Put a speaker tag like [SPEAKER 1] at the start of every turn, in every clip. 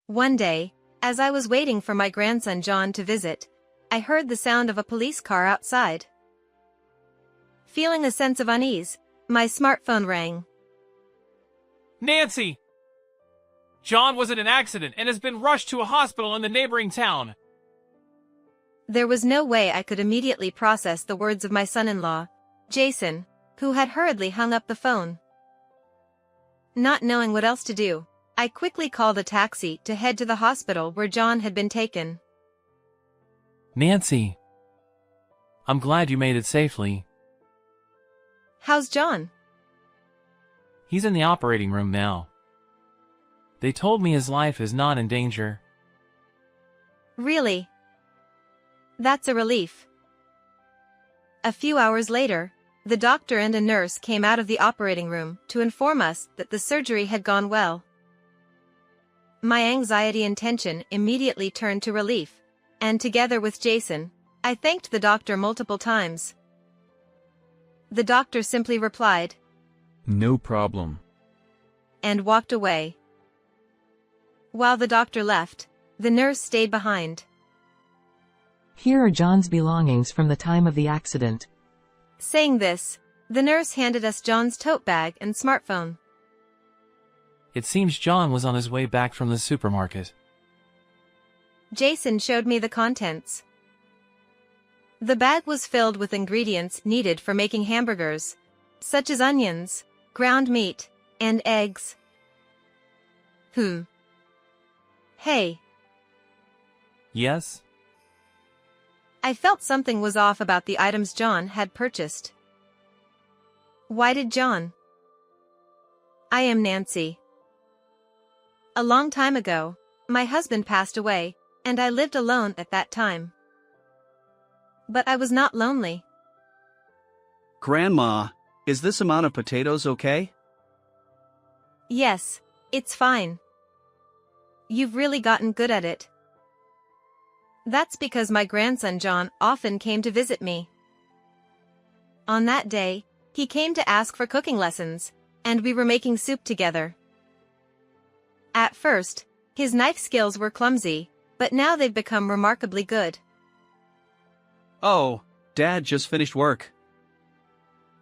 [SPEAKER 1] One day, as I was waiting for my grandson John to visit, I heard the sound of a police car outside. Feeling a sense of unease, my smartphone rang.
[SPEAKER 2] Nancy! John was in an accident and has been rushed to a hospital in the neighboring town.
[SPEAKER 1] There was no way I could immediately process the words of my son-in-law, Jason, who had hurriedly hung up the phone. Not knowing what else to do, I quickly called a taxi to head to the hospital where John had been taken.
[SPEAKER 2] Nancy, I'm glad you made it safely.
[SPEAKER 1] How's John?
[SPEAKER 2] He's in the operating room now. They told me his life is not in danger.
[SPEAKER 1] Really? That's a relief. A few hours later, the doctor and a nurse came out of the operating room to inform us that the surgery had gone well. My anxiety and tension immediately turned to relief, and together with Jason, I thanked the doctor multiple times. The doctor simply replied,
[SPEAKER 3] "No problem,"
[SPEAKER 1] and walked away. While the doctor left, the nurse stayed behind.
[SPEAKER 4] "Here are John's belongings from the time of the accident."
[SPEAKER 1] Saying this, the nurse handed us John's tote bag and smartphone.
[SPEAKER 2] It seems John was on his way back from the supermarket.
[SPEAKER 1] Jason showed me the contents. The bag was filled with ingredients needed for making hamburgers, such as onions, ground meat, and eggs. Hey.
[SPEAKER 2] Yes?
[SPEAKER 1] I felt something was off about the items John had purchased. Why did John? I am Nancy. A long time ago, my husband passed away, and I lived alone at that time. But I was not lonely.
[SPEAKER 5] Grandma, is this amount of potatoes okay?
[SPEAKER 1] Yes, it's fine. You've really gotten good at it. That's because my grandson John often came to visit me. On that day, he came to ask for cooking lessons, and we were making soup together. At first, his knife skills were clumsy, but now they've become remarkably good.
[SPEAKER 5] Oh, Dad just finished work.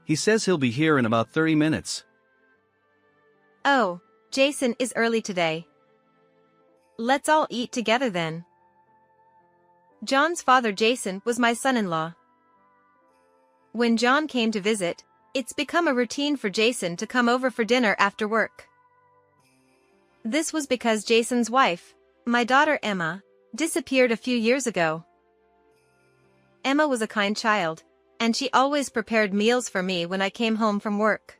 [SPEAKER 5] He says he'll be here in about 30 minutes.
[SPEAKER 1] Oh, Jason is early today. Let's all eat together then. John's father Jason was my son-in-law. When John came to visit, it's become a routine for Jason to come over for dinner after work. This was because Jason's wife, my daughter Emma, disappeared a few years ago. Emma was a kind child, and she always prepared meals for me when I came home from work.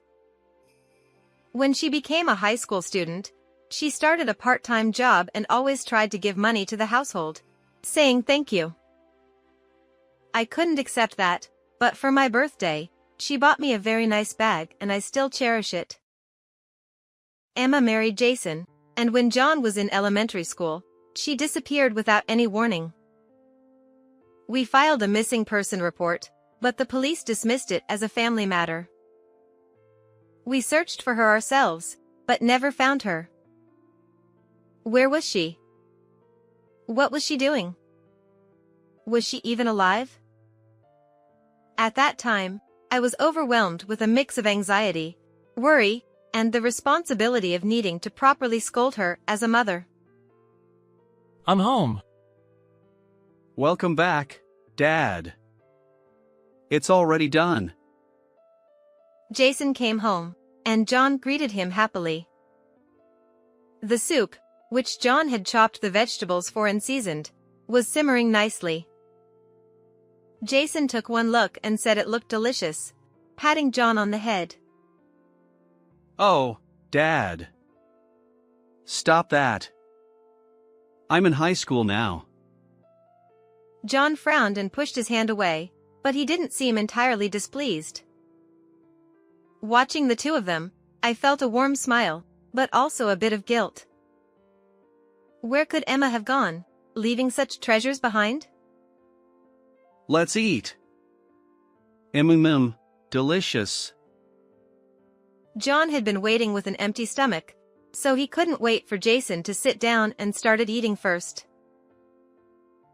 [SPEAKER 1] When she became a high school student, she started a part-time job and always tried to give money to the household, saying thank you. I couldn't accept that, but for my birthday, she bought me a very nice bag and I still cherish it. Emma married Jason, and when John was in elementary school, she disappeared without any warning. We filed a missing person report, but the police dismissed it as a family matter. We searched for her ourselves, but never found her. Where was she? What was she doing? Was she even alive? At that time, I was overwhelmed with a mix of anxiety, worry, and the responsibility of needing to properly scold her as a mother.
[SPEAKER 2] I'm home.
[SPEAKER 5] Welcome back, Dad. It's already done.
[SPEAKER 1] Jason came home, and John greeted him happily. The soup, which John had chopped the vegetables for and seasoned, was simmering nicely. Jason took one look and said it looked delicious, patting John on the head.
[SPEAKER 5] Oh, Dad. Stop that. I'm in high school now.
[SPEAKER 1] John frowned and pushed his hand away, but he didn't seem entirely displeased. Watching the two of them, I felt a warm smile, but also a bit of guilt. Where could Emma have gone, leaving such treasures behind?
[SPEAKER 5] Let's eat. Delicious.
[SPEAKER 1] John had been waiting with an empty stomach, so he couldn't wait for Jason to sit down and started eating first.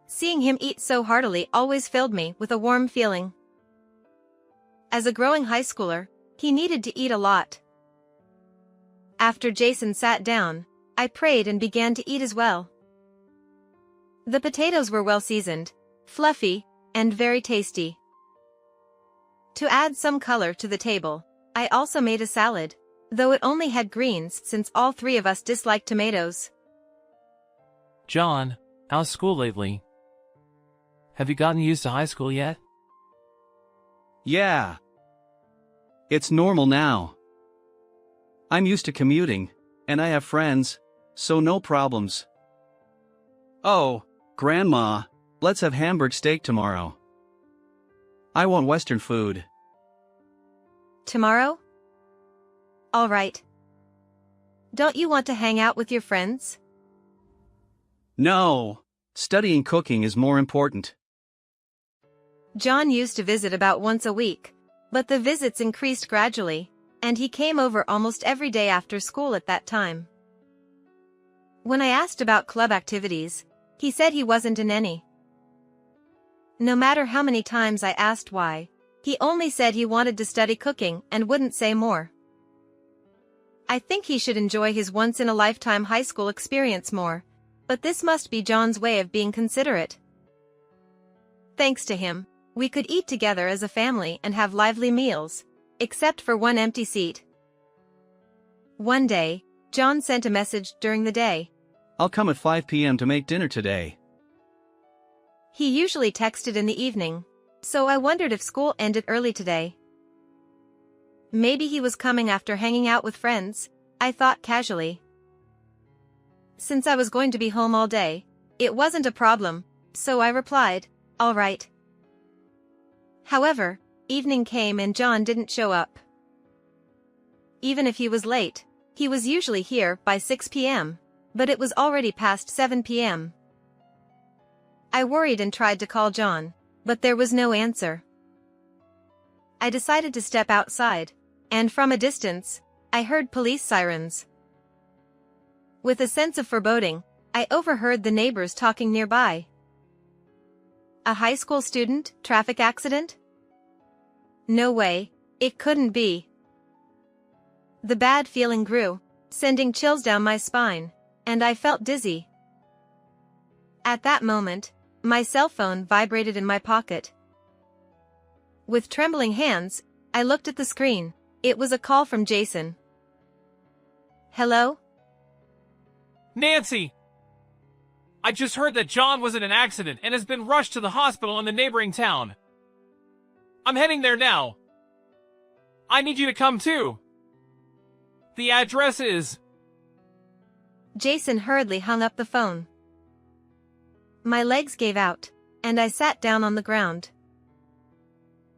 [SPEAKER 1] Seeing him eat so heartily always filled me with a warm feeling. As a growing high schooler, he needed to eat a lot. After Jason sat down, I prayed and began to eat as well. The potatoes were well seasoned, fluffy, and very tasty. To add some color to the table, I also made a salad, though it only had greens since all three of us dislike tomatoes.
[SPEAKER 2] John, how's school lately? Have you gotten used to high school yet?
[SPEAKER 5] Yeah. It's normal now. I'm used to commuting, and I have friends, so no problems. Oh, Grandma, let's have Hamburg steak tomorrow. I want Western food.
[SPEAKER 1] Tomorrow? All right. Don't you want to hang out with your friends?
[SPEAKER 5] No, studying cooking is more important.
[SPEAKER 1] John used to visit about once a week, but the visits increased gradually, and he came over almost every day after school at that time. When I asked about club activities, he said he wasn't in any. No matter how many times I asked why, he only said he wanted to study cooking and wouldn't say more. I think he should enjoy his once-in-a-lifetime high school experience more, but this must be John's way of being considerate. Thanks to him, we could eat together as a family and have lively meals, except for one empty seat. One day, John sent a message during the day.
[SPEAKER 5] I'll come at 5 p.m. to make dinner today.
[SPEAKER 1] He usually texted in the evening, so I wondered if school ended early today. Maybe he was coming after hanging out with friends, I thought casually. Since I was going to be home all day, it wasn't a problem, so I replied, all right. However, evening came and John didn't show up. Even if he was late, he was usually here by 6 p.m., but it was already past 7 p.m. I worried and tried to call John, but there was no answer. I decided to step outside, and from a distance, I heard police sirens. With a sense of foreboding, I overheard the neighbors talking nearby. A high school student, traffic accident? No way, it couldn't be. The bad feeling grew, sending chills down my spine, and I felt dizzy. At that moment, my cell phone vibrated in my pocket. With trembling hands, I looked at the screen. It was a call from Jason. Hello?
[SPEAKER 2] Nancy! I just heard that John was in an accident and has been rushed to the hospital in the neighboring town. I'm heading there now. I need you to come too. The address is...
[SPEAKER 1] Jason hurriedly hung up the phone. My legs gave out, and I sat down on the ground.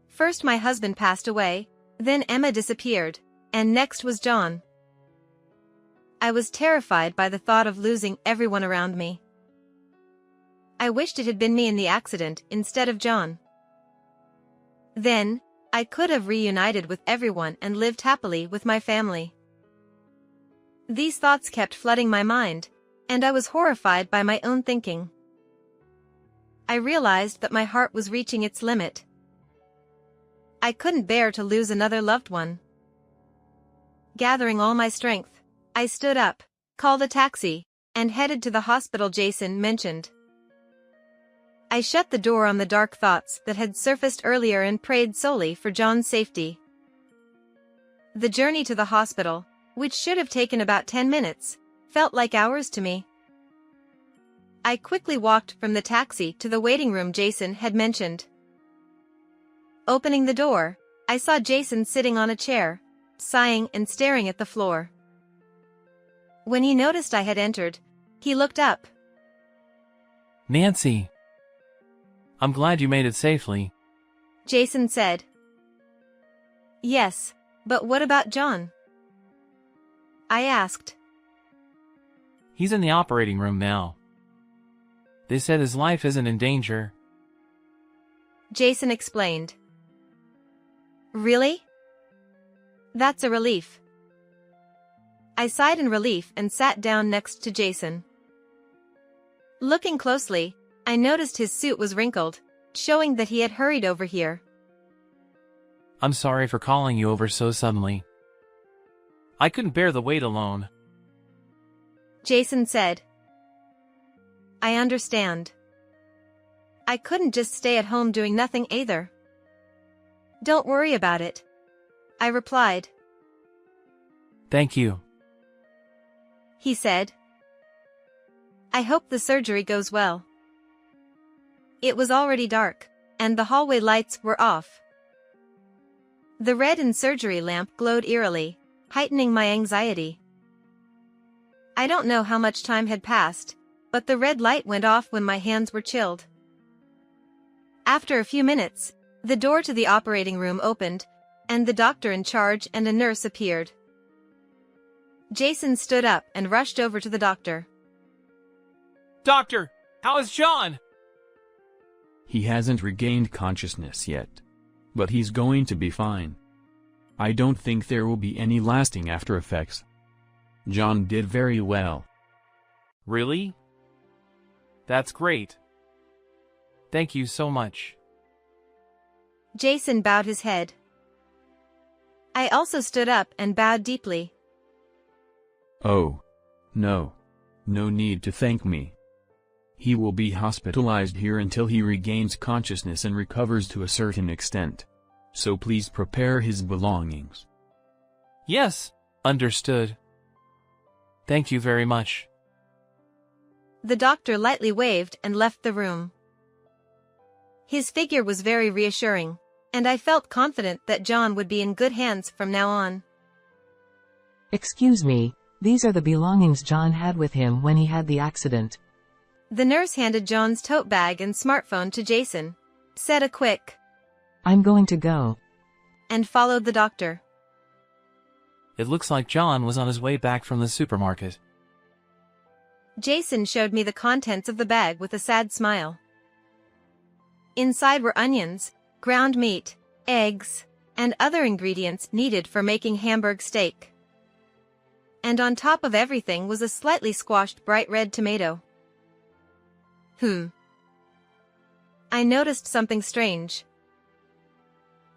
[SPEAKER 1] First my husband passed away, then Emma disappeared, and next was John. I was terrified by the thought of losing everyone around me. I wished it had been me in the accident instead of John. Then, I could have reunited with everyone and lived happily with my family. These thoughts kept flooding my mind, and I was horrified by my own thinking. I realized that my heart was reaching its limit. I couldn't bear to lose another loved one. Gathering all my strength, I stood up, called a taxi, and headed to the hospital Jason mentioned. I shut the door on the dark thoughts that had surfaced earlier and prayed solely for John's safety. The journey to the hospital, which should have taken about 10 minutes, felt like hours to me. I quickly walked from the taxi to the waiting room Jason had mentioned. Opening the door, I saw Jason sitting on a chair, sighing and staring at the floor. When he noticed I had entered, he looked up.
[SPEAKER 2] Nancy. I'm glad you made it safely.
[SPEAKER 1] Jason said. Yes, but what about John? I asked.
[SPEAKER 2] He's in the operating room now. They said his life isn't in danger.
[SPEAKER 1] Jason explained. Really? That's a relief. I sighed in relief and sat down next to Jason. Looking closely, I noticed his suit was wrinkled, showing that he had hurried over here.
[SPEAKER 2] I'm sorry for calling you over so suddenly. I couldn't bear the wait alone.
[SPEAKER 1] Jason said. I understand. I couldn't just stay at home doing nothing either. Don't worry about it, I replied.
[SPEAKER 2] Thank you.
[SPEAKER 1] He said. I hope the surgery goes well. It was already dark, and the hallway lights were off. The red and surgery lamp glowed eerily, heightening my anxiety. I don't know how much time had passed, but the red light went off when my hands were chilled. After a few minutes, the door to the operating room opened, and the doctor in charge and a nurse appeared. Jason stood up and rushed over to the doctor.
[SPEAKER 2] Doctor, how is John?
[SPEAKER 3] He hasn't regained consciousness yet. But he's going to be fine. I don't think there will be any lasting after effects. John did very well.
[SPEAKER 2] Really? That's great. Thank you so much.
[SPEAKER 1] Jason bowed his head. I also stood up and bowed deeply.
[SPEAKER 3] Oh. No. No need to thank me. He will be hospitalized here until he regains consciousness and recovers to a certain extent. So please prepare his belongings.
[SPEAKER 2] Yes, understood. Thank you very much.
[SPEAKER 1] The doctor lightly waved and left the room. His figure was very reassuring, and I felt confident that John would be in good hands from now on.
[SPEAKER 4] Excuse me, these are the belongings John had with him when he had the accident.
[SPEAKER 1] The nurse handed John's tote bag and smartphone to Jason, said a quick,
[SPEAKER 4] I'm going to go.
[SPEAKER 1] And followed the doctor.
[SPEAKER 2] It looks like John was on his way back from the supermarket.
[SPEAKER 1] Jason showed me the contents of the bag with a sad smile. Inside were onions, ground meat, eggs, and other ingredients needed for making Hamburg steak. And on top of everything was a slightly squashed bright red tomato. I noticed something strange.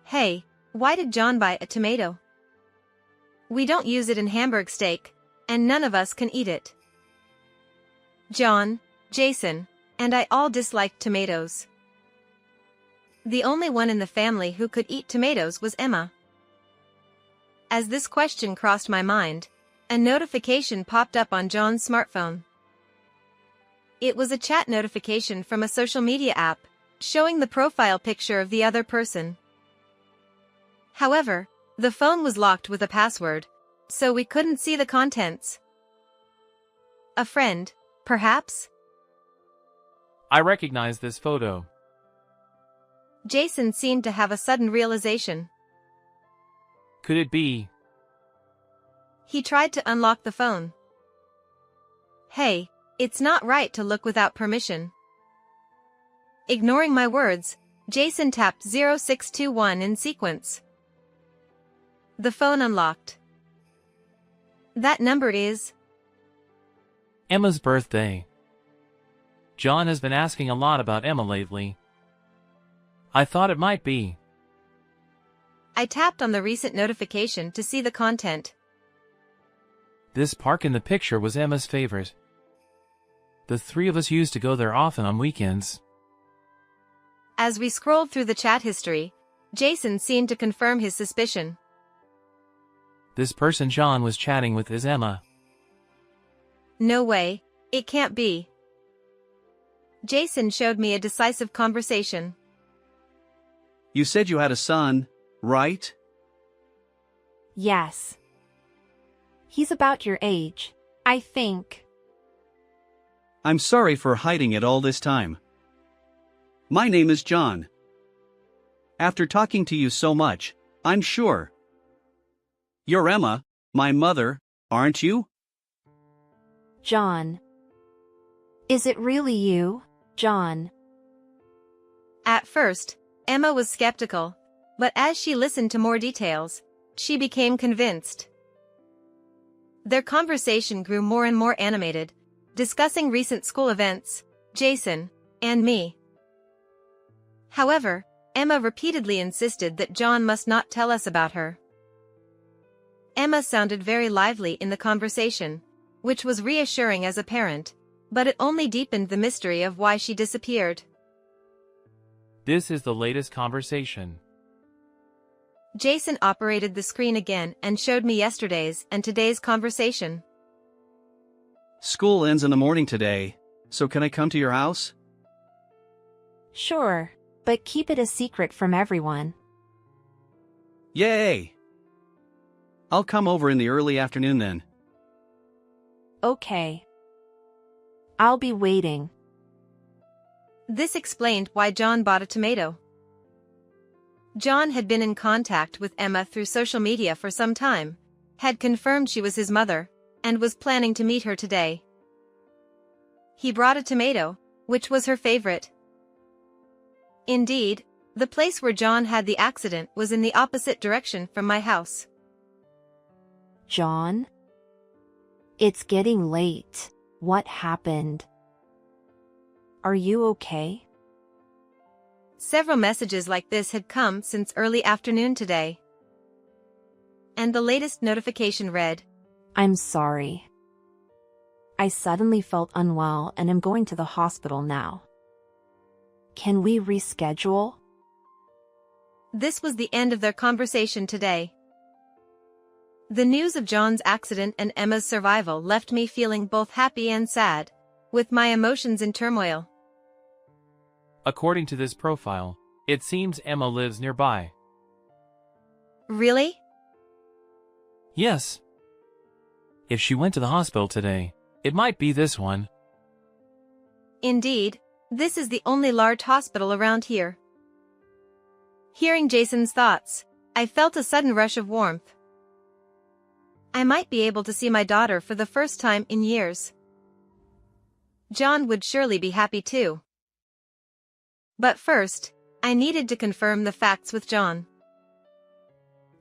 [SPEAKER 1] Hey, why did John buy a tomato? We don't use it in Hamburg steak, and none of us can eat it. John, Jason, and I all disliked tomatoes. The only one in the family who could eat tomatoes was Emma. As this question crossed my mind, a notification popped up on John's smartphone. It was a chat notification from a social media app, showing the profile picture of the other person. However, the phone was locked with a password, so we couldn't see the contents. A friend, perhaps?
[SPEAKER 2] I recognize this photo.
[SPEAKER 1] Jason seemed to have a sudden realization.
[SPEAKER 2] Could it be?
[SPEAKER 1] He tried to unlock the phone. Hey, it's not right to look without permission. Ignoring my words, Jason tapped 0621 in sequence. The phone unlocked. That number is
[SPEAKER 2] Emma's birthday. John has been asking a lot about Emma lately. I thought it might be.
[SPEAKER 1] I tapped on the recent notification to see the content.
[SPEAKER 2] This park in the picture was Emma's favorite. The three of us used to go there often on weekends.
[SPEAKER 1] As we scrolled through the chat history, Jason seemed to confirm his suspicion.
[SPEAKER 2] This person John was chatting with is Emma.
[SPEAKER 1] No way, it can't be. Jason showed me a decisive conversation.
[SPEAKER 5] You said you had a son, right?
[SPEAKER 6] Yes. He's about your age, I think.
[SPEAKER 5] I'm sorry for hiding it all this time. My name is John. After talking to you so much, I'm sure. You're Emma, my mother, aren't you?
[SPEAKER 6] John. Is it really you, John?
[SPEAKER 1] At first, Emma was skeptical, but as she listened to more details, she became convinced. Their conversation grew more and more animated, discussing recent school events, Jason, and me. However, Emma repeatedly insisted that John must not tell us about her. Emma sounded very lively in the conversation, which was reassuring as a parent, but it only deepened the mystery of why she disappeared.
[SPEAKER 2] This is the latest conversation.
[SPEAKER 1] Jason operated the screen again and showed me yesterday's and today's conversation.
[SPEAKER 5] School ends in the morning today, so can I come to your house?
[SPEAKER 6] Sure, but keep it a secret from everyone.
[SPEAKER 5] Yay! I'll come over in the early afternoon then.
[SPEAKER 6] Okay. I'll be waiting.
[SPEAKER 1] This explained why John bought a tomato. John had been in contact with Emma through social media for some time, had confirmed she was his mother, and was planning to meet her today. He brought a tomato, which was her favorite. Indeed, the place where John had the accident was in the opposite direction from my house.
[SPEAKER 6] John? It's getting late. What happened? Are you okay?
[SPEAKER 1] Several messages like this had come since early afternoon today. And the latest notification read,
[SPEAKER 6] I'm sorry. I suddenly felt unwell and am going to the hospital now. Can we reschedule?
[SPEAKER 1] This was the end of their conversation today. The news of John's accident and Emma's survival left me feeling both happy and sad, with my emotions in turmoil.
[SPEAKER 2] According to this profile, it seems Emma lives nearby.
[SPEAKER 1] Really?
[SPEAKER 2] Yes. If she went to the hospital today, it might be this one.
[SPEAKER 1] Indeed, this is the only large hospital around here. Hearing Jason's thoughts, I felt a sudden rush of warmth. I might be able to see my daughter for the first time in years. John would surely be happy too. But first, I needed to confirm the facts with John.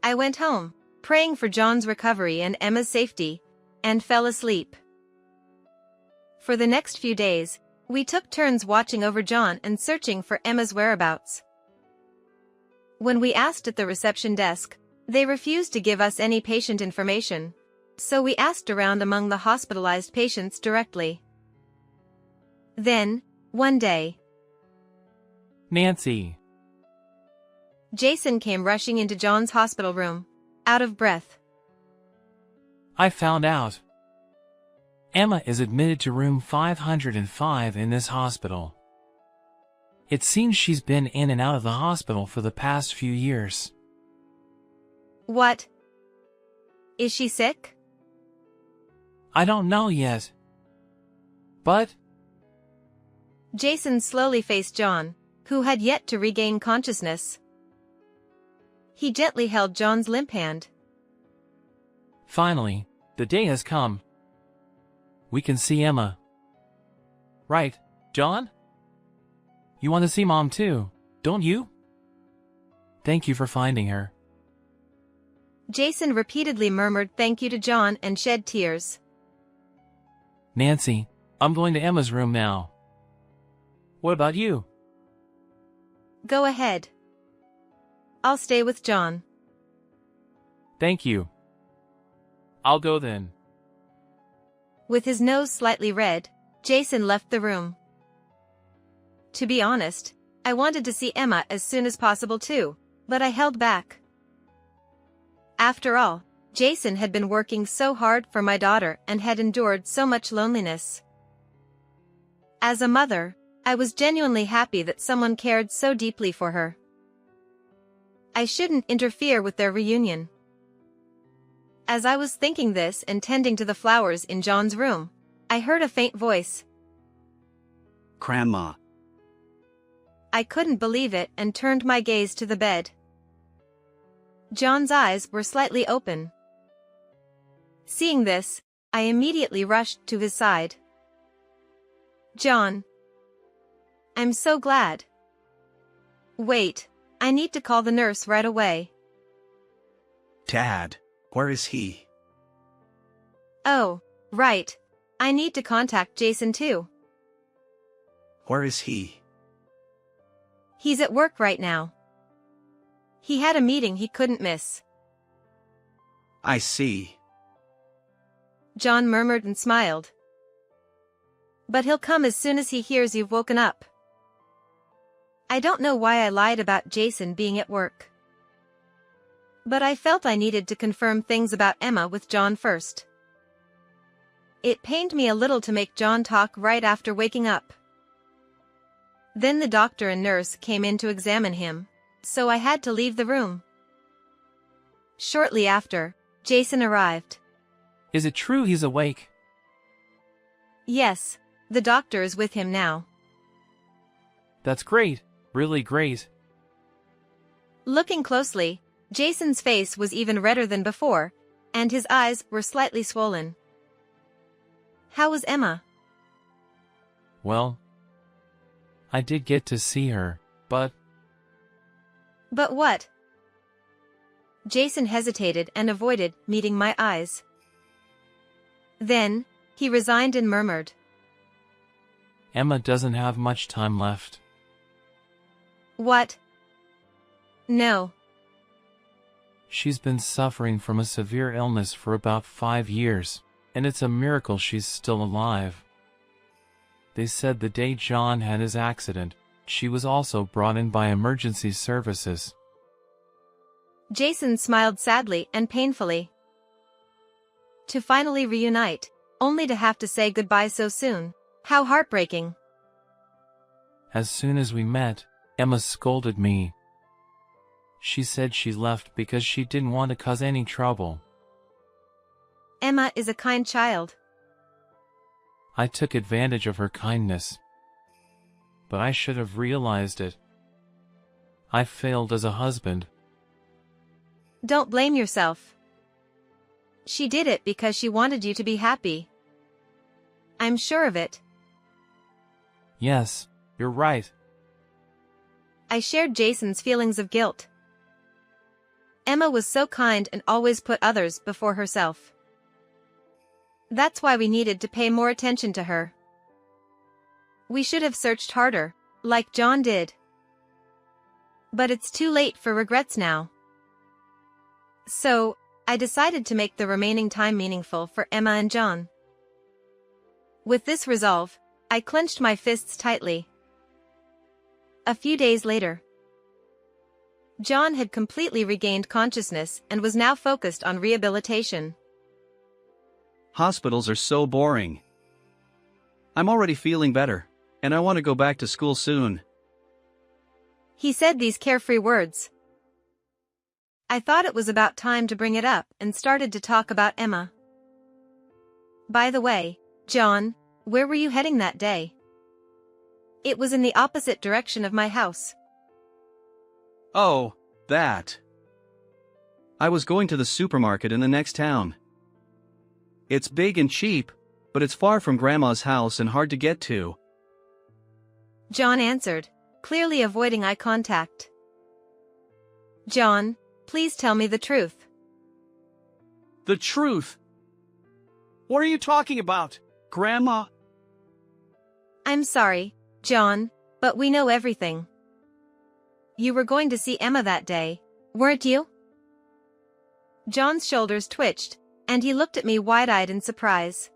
[SPEAKER 1] I went home, praying for John's recovery and Emma's safety, and fell asleep. For the next few days, we took turns watching over John and searching for Emma's whereabouts. When we asked at the reception desk, they refused to give us any patient information, so we asked around among the hospitalized patients directly. Then, one day,
[SPEAKER 2] Nancy.
[SPEAKER 1] Jason came rushing into John's hospital room, out of breath.
[SPEAKER 2] I found out. Emma is admitted to room 505 in this hospital. It seems she's been in and out of the hospital for the past few years.
[SPEAKER 1] What? Is she sick?
[SPEAKER 2] I don't know yet. But
[SPEAKER 1] Jason slowly faced John, who had yet to regain consciousness. He gently held John's limp hand.
[SPEAKER 2] finally, the day has come. We can see Emma. Right, John? You want to see Mom too, don't you? Thank you for finding her.
[SPEAKER 1] Jason repeatedly murmured thank you to John and shed tears.
[SPEAKER 2] Nancy, I'm going to Emma's room now. What about you?
[SPEAKER 1] Go ahead. I'll stay with John.
[SPEAKER 2] Thank you. I'll go then.
[SPEAKER 1] With his nose slightly red, Jason left the room. To be honest, I wanted to see Emma as soon as possible too, but I held back. After all, Jason had been working so hard for my daughter and had endured so much loneliness. As a mother, I was genuinely happy that someone cared so deeply for her. I shouldn't interfere with their reunion. As I was thinking this and tending to the flowers in John's room, I heard a faint voice.
[SPEAKER 5] Grandma.
[SPEAKER 1] I couldn't believe it and turned my gaze to the bed. John's eyes were slightly open. Seeing this, I immediately rushed to his side. John. I'm so glad. Wait, I need to call the nurse right away.
[SPEAKER 5] Dad, where is he?
[SPEAKER 1] Oh, right. I need to contact Jason too.
[SPEAKER 5] Where is he?
[SPEAKER 1] He's at work right now. He had a meeting he couldn't miss.
[SPEAKER 5] I see.
[SPEAKER 1] John murmured and smiled. But he'll come as soon as he hears you've woken up. I don't know why I lied about Jason being at work. But I felt I needed to confirm things about Emma with John first. It pained me a little to make John talk right after waking up. Then the doctor and nurse came in to examine him, so I had to leave the room. Shortly after, Jason arrived.
[SPEAKER 2] Is it true he's awake?
[SPEAKER 1] Yes, the doctor is with him now.
[SPEAKER 2] That's great, really great.
[SPEAKER 1] Looking closely, Jason's face was even redder than before, and his eyes were slightly swollen. How was Emma?
[SPEAKER 2] Well, I did get to see her, but...
[SPEAKER 1] But what? Jason hesitated and avoided meeting my eyes. Then, he resigned and murmured.
[SPEAKER 2] Emma doesn't have much time left.
[SPEAKER 1] What? No.
[SPEAKER 2] She's been suffering from a severe illness for about 5 years, and it's a miracle she's still alive. They said the day John had his accident, she was also brought in by emergency services.
[SPEAKER 1] Jason smiled sadly and painfully. To finally reunite, only to have to say goodbye so soon. How heartbreaking.
[SPEAKER 2] As soon as we met, Emma scolded me. She said she left because she didn't want to cause any trouble.
[SPEAKER 1] Emma is a kind child.
[SPEAKER 2] I took advantage of her kindness. But I should have realized it. I failed as a husband.
[SPEAKER 1] Don't blame yourself. She did it because she wanted you to be happy. I'm sure of it.
[SPEAKER 2] Yes, you're right.
[SPEAKER 1] I shared Jason's feelings of guilt. Emma was so kind and always put others before herself. That's why we needed to pay more attention to her. We should have searched harder, like John did. But it's too late for regrets now. So, I decided to make the remaining time meaningful for Emma and John. With this resolve, I clenched my fists tightly. A few days later, John had completely regained consciousness and was now focused on rehabilitation.
[SPEAKER 5] Hospitals are so boring. I'm already feeling better, and I want to go back to school soon.
[SPEAKER 1] He said these carefree words. I thought it was about time to bring it up and started to talk about Emma. By the way, John, where were you heading that day? It was in the opposite direction of my house.
[SPEAKER 5] Oh, that. I was going to the supermarket in the next town. It's big and cheap, but it's far from Grandma's house and hard to get to.
[SPEAKER 1] John answered, clearly avoiding eye contact. John, please tell me the truth.
[SPEAKER 5] The truth? What are you talking about, Grandma?
[SPEAKER 1] I'm sorry, John, but we know everything. You were going to see Emma that day, weren't you? John's shoulders twitched, and he looked at me wide-eyed in surprise.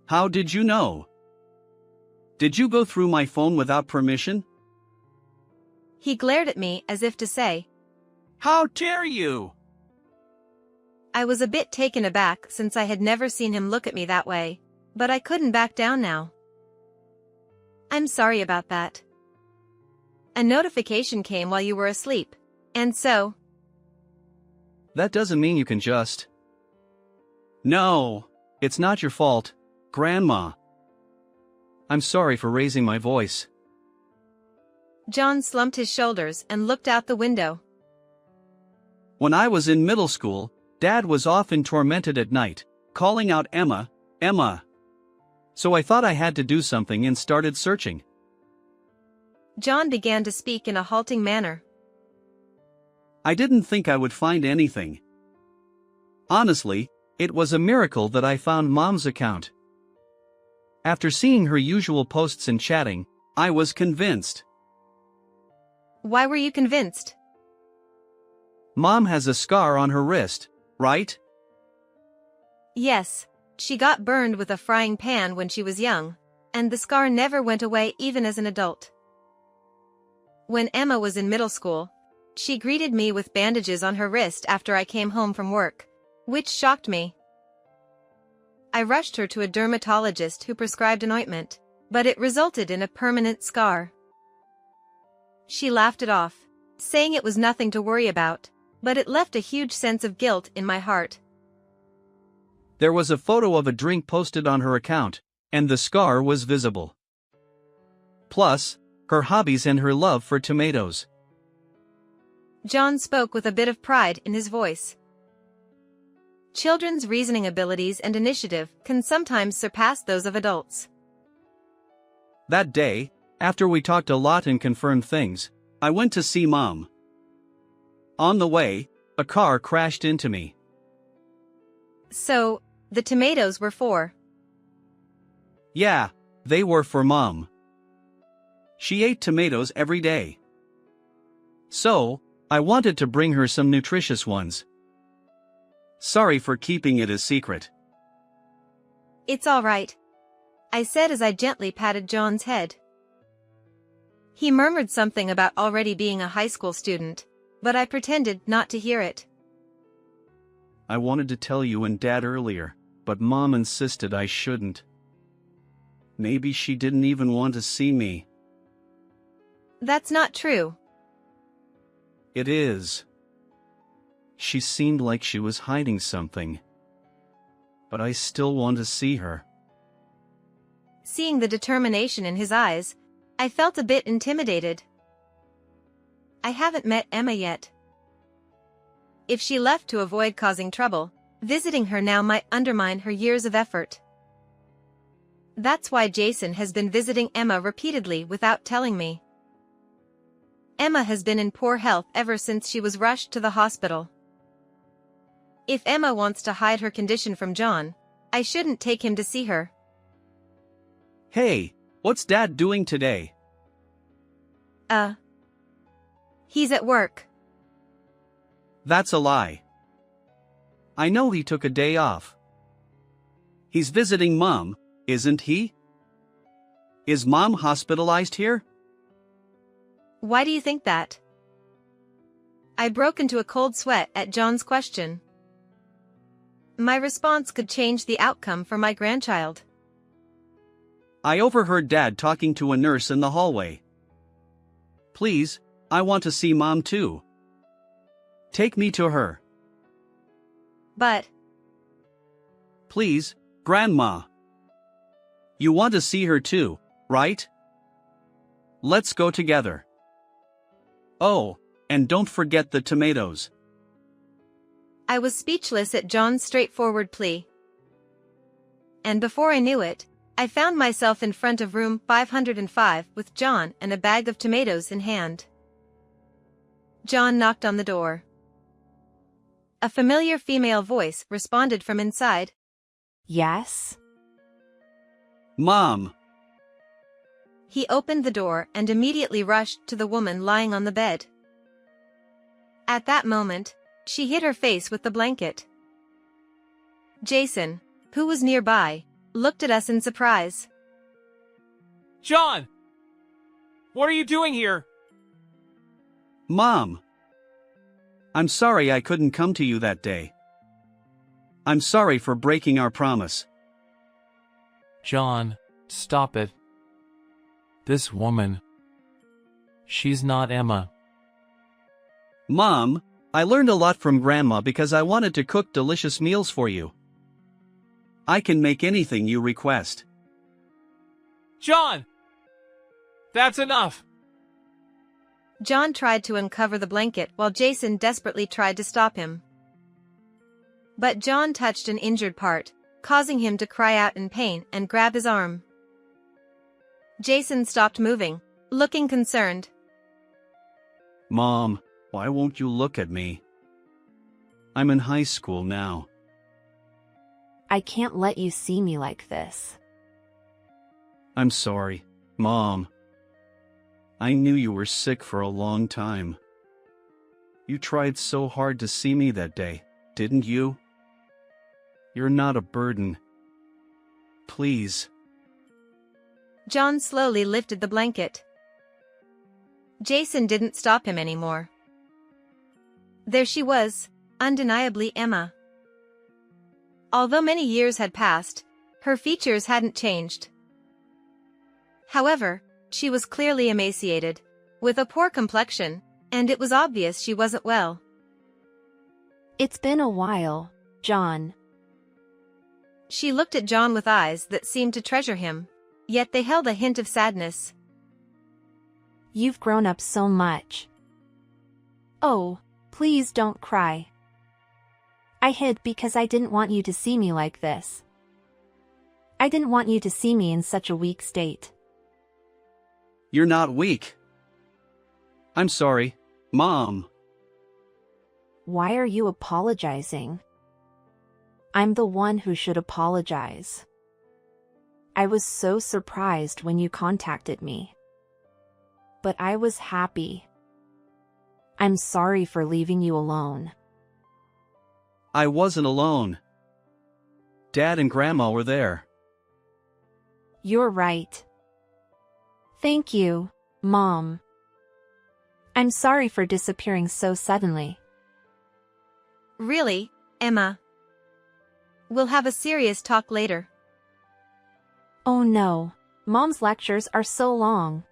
[SPEAKER 5] How did you know? Did you go through my phone without permission?
[SPEAKER 1] He glared at me as if to say,
[SPEAKER 5] How dare you?
[SPEAKER 1] I was a bit taken aback since I had never seen him look at me that way, but I couldn't back down now. I'm sorry about that. A notification came while you were asleep, and so...
[SPEAKER 5] That doesn't mean you can just... No, it's not your fault, Grandma. I'm sorry for raising my voice.
[SPEAKER 1] John slumped his shoulders and looked out the window.
[SPEAKER 5] When I was in middle school, Dad was often tormented at night, calling out Emma, Emma. So I thought I had to do something and started searching.
[SPEAKER 1] John began to speak in a halting manner.
[SPEAKER 5] I didn't think I would find anything. Honestly, It was a miracle that I found Mom's account. After seeing her usual posts and chatting, I was convinced.
[SPEAKER 1] Why were you convinced?
[SPEAKER 5] Mom has a scar on her wrist, right?
[SPEAKER 1] Yes, she got burned with a frying pan when she was young, and the scar never went away even as an adult. When Emma was in middle school, she greeted me with bandages on her wrist after I came home from work, which shocked me. I rushed her to a dermatologist who prescribed an ointment, but it resulted in a permanent scar. She laughed it off, saying it was nothing to worry about, but it left a huge sense of guilt in my heart.
[SPEAKER 5] There was a photo of a drink posted on her account, and the scar was visible. Plus, her hobbies and her love for tomatoes.
[SPEAKER 1] John spoke with a bit of pride in his voice. Children's reasoning abilities and initiative can sometimes surpass those of adults.
[SPEAKER 5] That day, after we talked a lot and confirmed things, I went to see Mom. On the way, a car crashed into me.
[SPEAKER 1] So, the tomatoes were for?
[SPEAKER 5] Yeah, they were for Mom. She ate tomatoes every day. So, I wanted to bring her some nutritious ones. Sorry for keeping it a secret.
[SPEAKER 1] It's all right, I said as I gently patted John's head. He murmured something about already being a high school student, but I pretended not to hear it.
[SPEAKER 5] I wanted to tell you and Dad earlier, but Mom insisted I shouldn't. Maybe she didn't even want to see me.
[SPEAKER 1] That's not true.
[SPEAKER 5] It is. She seemed like she was hiding something. But I still want to see her.
[SPEAKER 1] Seeing the determination in his eyes, I felt a bit intimidated. I haven't met Emma yet. If she left to avoid causing trouble, visiting her now might undermine her years of effort. That's why Jason has been visiting Emma repeatedly without telling me. Emma has been in poor health ever since she was rushed to the hospital. If Emma wants to hide her condition from John, I shouldn't take him to see her.
[SPEAKER 5] Hey, what's Dad doing today?
[SPEAKER 1] He's at work.
[SPEAKER 5] That's a lie. I know he took a day off. He's visiting Mom, isn't he? Is Mom hospitalized here?
[SPEAKER 1] Why do you think that? I broke into a cold sweat at John's question. My response could change the outcome for my grandchild.
[SPEAKER 5] I overheard Dad talking to a nurse in the hallway. Please, I want to see Mom too. Take me to her.
[SPEAKER 1] But...
[SPEAKER 5] Please, Grandma. You want to see her too, right? Let's go together. Oh, and don't forget the tomatoes.
[SPEAKER 1] I was speechless at John's straightforward plea. And before I knew it, I found myself in front of room 505 with John and a bag of tomatoes in hand. John knocked on the door. A familiar female voice responded from inside.
[SPEAKER 6] Yes?
[SPEAKER 5] Mom.
[SPEAKER 1] He opened the door and immediately rushed to the woman lying on the bed. At that moment, she hid her face with the blanket. Jason, who was nearby, looked at us in surprise.
[SPEAKER 2] John! What are you doing here?
[SPEAKER 5] Mom. I'm sorry I couldn't come to you that day. I'm sorry for breaking our promise.
[SPEAKER 2] John, stop it. This woman. She's not Emma.
[SPEAKER 5] Mom, I learned a lot from Grandma because I wanted to cook delicious meals for you. I can make anything you request.
[SPEAKER 2] John! That's enough!
[SPEAKER 1] John tried to uncover the blanket while Jason desperately tried to stop him. But John touched an injured part, causing him to cry out in pain and grab his arm. Jason stopped moving, looking concerned.
[SPEAKER 5] Mom, why won't you look at me? I'm in high school now.
[SPEAKER 6] I can't let you see me like this.
[SPEAKER 5] I'm sorry, Mom. I knew you were sick for a long time. You tried so hard to see me that day, didn't you? You're not a burden. Please.
[SPEAKER 1] John slowly lifted the blanket. Jason didn't stop him anymore. There she was, undeniably Emma. Although many years had passed, her features hadn't changed. However, she was clearly emaciated, with a poor complexion, and it was obvious she wasn't well.
[SPEAKER 6] It's been a while, John.
[SPEAKER 1] She looked at John with eyes that seemed to treasure him, yet they held a hint of sadness.
[SPEAKER 6] You've grown up so much. Oh, please don't cry. I hid because I didn't want you to see me like this. I didn't want you to see me in such a weak state.
[SPEAKER 5] You're not weak. I'm sorry, Mom.
[SPEAKER 6] Why are you apologizing? I'm the one who should apologize. I was so surprised when you contacted me. But I was happy. I'm sorry for leaving you alone.
[SPEAKER 5] I wasn't alone. Dad and Grandma were there.
[SPEAKER 6] You're right. Thank you, Mom. I'm sorry for disappearing so suddenly.
[SPEAKER 1] Really, Emma? We'll have a serious talk later.
[SPEAKER 6] Oh no, Mom's lectures are so long.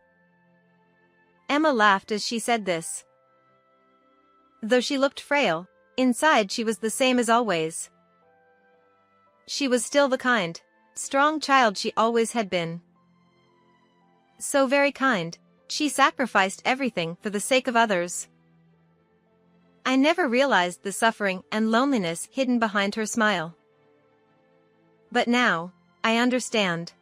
[SPEAKER 1] Emma laughed as she said this. Though she looked frail, inside she was the same as always. She was still the kind, strong child she always had been. So very kind, she sacrificed everything for the sake of others. I never realized the suffering and loneliness hidden behind her smile. But now, I understand.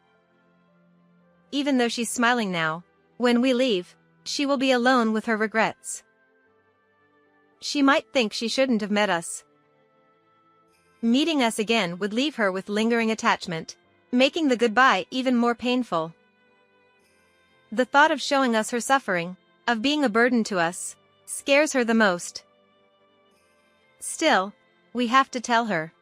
[SPEAKER 1] Even though she's smiling now, when we leave, she will be alone with her regrets. She might think she shouldn't have met us. Meeting us again would leave her with lingering attachment, making the goodbye even more painful. The thought of showing us her suffering, of being a burden to us, scares her the most. Still, we have to tell her.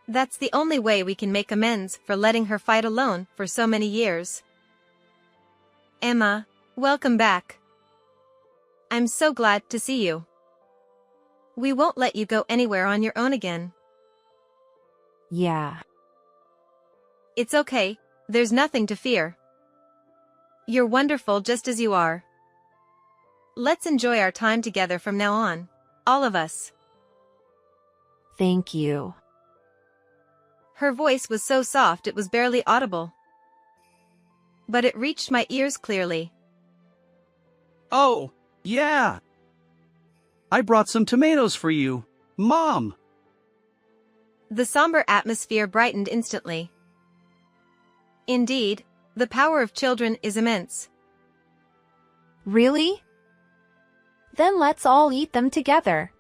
[SPEAKER 1] That's the only way we can make amends for letting her fight alone for so many years. Emma, welcome back. I'm so glad to see you. We won't let you go anywhere on your own again.
[SPEAKER 6] Yeah.
[SPEAKER 1] It's okay, there's nothing to fear. You're wonderful just as you are. Let's enjoy our time together from now on, all of us.
[SPEAKER 6] Thank you.
[SPEAKER 1] Her voice was so soft it was barely audible. But it reached my ears clearly.
[SPEAKER 5] Oh, yeah. I brought some tomatoes for you, Mom.
[SPEAKER 1] The somber atmosphere brightened instantly. Indeed, the power of children is immense.
[SPEAKER 6] Really? Then let's all eat them together.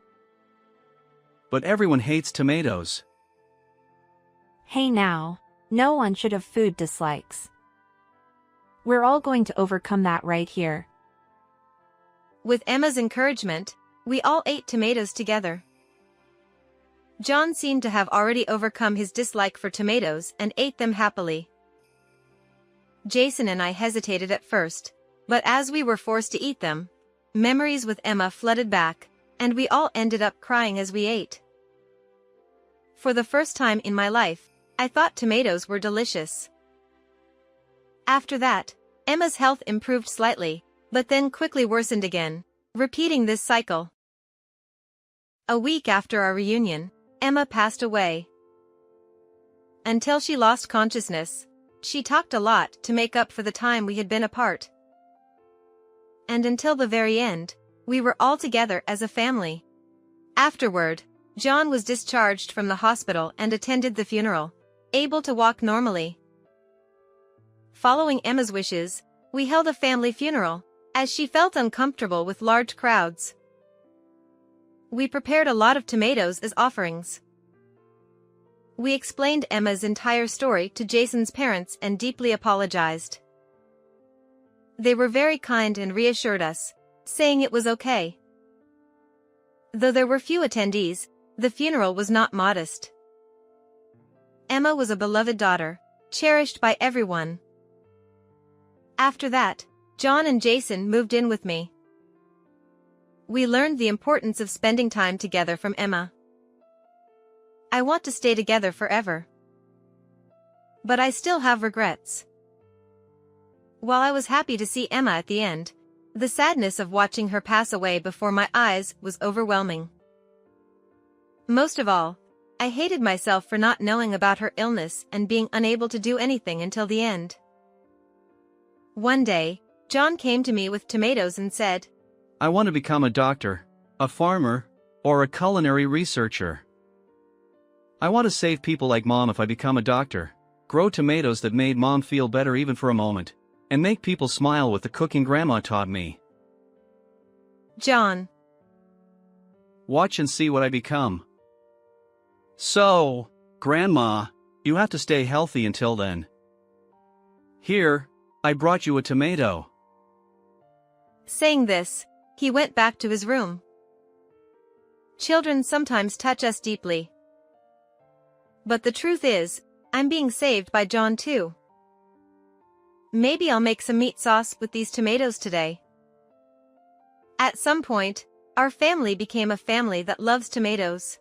[SPEAKER 5] But everyone hates tomatoes.
[SPEAKER 6] Hey now, no one should have food dislikes. We're all going to overcome that right here.
[SPEAKER 1] With Emma's encouragement, we all ate tomatoes together. John seemed to have already overcome his dislike for tomatoes and ate them happily. Jason and I hesitated at first, but as we were forced to eat them, memories with Emma flooded back, and we all ended up crying as we ate. For the first time in my life, I thought tomatoes were delicious. After that, Emma's health improved slightly, but then quickly worsened again, repeating this cycle. A week after our reunion, Emma passed away. Until she lost consciousness, she talked a lot to make up for the time we had been apart. And until the very end, we were all together as a family. Afterward, John was discharged from the hospital and attended the funeral, able to walk normally. Following Emma's wishes, we held a family funeral, as she felt uncomfortable with large crowds. We prepared a lot of tomatoes as offerings. We explained Emma's entire story to Jason's parents and deeply apologized. They were very kind and reassured us, saying it was okay. Though there were few attendees, the funeral was not modest. Emma was a beloved daughter, cherished by everyone. After that, John and Jason moved in with me. We learned the importance of spending time together from Emma. I want to stay together forever. But I still have regrets. While I was happy to see Emma at the end, the sadness of watching her pass away before my eyes was overwhelming. Most of all, I hated myself for not knowing about her illness and being unable to do anything until the end. One day, John came to me with tomatoes and said,
[SPEAKER 5] I want to become a doctor, a farmer, or a culinary researcher. I want to save people like Mom if I become a doctor, grow tomatoes that made Mom feel better even for a moment, and make people smile with the cooking Grandma taught me.
[SPEAKER 1] John.
[SPEAKER 5] Watch and see what I become. So, Grandma, you have to stay healthy until then. Here, I brought you a tomato.
[SPEAKER 1] Saying this, he went back to his room. Children sometimes touch us deeply. But the truth is, I'm being saved by John too. Maybe I'll make some meat sauce with these tomatoes today. At some point, our family became a family that loves tomatoes.